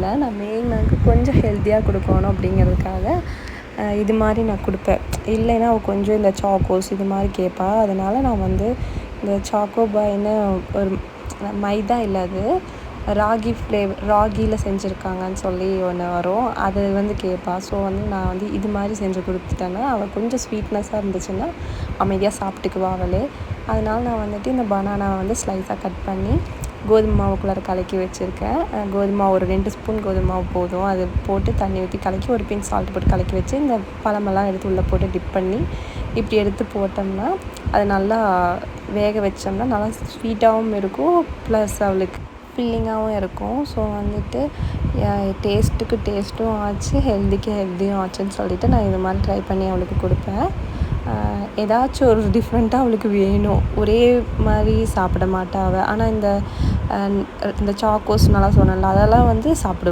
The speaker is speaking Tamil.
இல்லை. நான் மெயினாக கொஞ்சம் ஹெல்த்தியாக கொடுக்கணும் அப்படிங்கிறதுக்காக இது மாதிரி நான் கொடுப்பேன். இல்லைன்னா அவள் கொஞ்சம் இந்த சாக்கோஸ் இது மாதிரி கேட்பா. அதனால் நான் வந்து இந்த சாக்கோ பாய்ன்னு ஒரு மைதா இல்லை, அது ராகியில் செஞ்சுருக்காங்கன்னு சொல்லி ஒன்று வரும். அது வந்து கேட்பா. ஸோ வந்து நான் வந்து இது மாதிரி செஞ்சு கொடுத்துட்டேன்னா அவள் கொஞ்சம் ஸ்வீட்னஸாக இருந்துச்சுன்னா அமைதியாக சாப்பிட்டுக்குவா அவளே. அதனால் நான் வந்துட்டு இந்த பனானாவை வந்து ஸ்லைஸாக கட் பண்ணி கோதுமை மாவுக்குள்ளார கலக்கி வச்சுருக்கேன். கோதுமை மாவு ஒரு 2 ஸ்பூன் கோதுமை மாவு போதும். அது போட்டு தண்ணி ஊற்றி கலக்கி ஒரு பின் சால்ட் போட்டு கலக்கி வச்சு இந்த பழமெல்லாம் எடுத்து உள்ளே போட்டு டிப் பண்ணி இப்படி எடுத்து போட்டோம்னா அது நல்லா வேக வச்சோம்னா நல்லா ஸ்வீட்டாகவும் இருக்கும், ப்ளஸ் அவளுக்கு ஃபில்லிங்காகவும் இருக்கும். ஸோ வந்துட்டு டேஸ்ட்டுக்கு டேஸ்ட்டும் ஆச்சு, ஹெல்த்திக்கு ஹெல்த்தியும் ஆச்சுன்னு சொல்லிவிட்டு நான் இது மாதிரி ட்ரை பண்ணி அவளுக்கு கொடுப்பேன். ஏதாச்சும் ஒரு டிஃப்ரெண்ட்டாக அவளுக்கு வேணும், ஒரே மாதிரி சாப்பிட மாட்டா அவள். ஆனால் இந்த சாக்கோஸ் நல்லா சொன்னல அதெல்லாம் வந்து சாப்பிடுவேன்.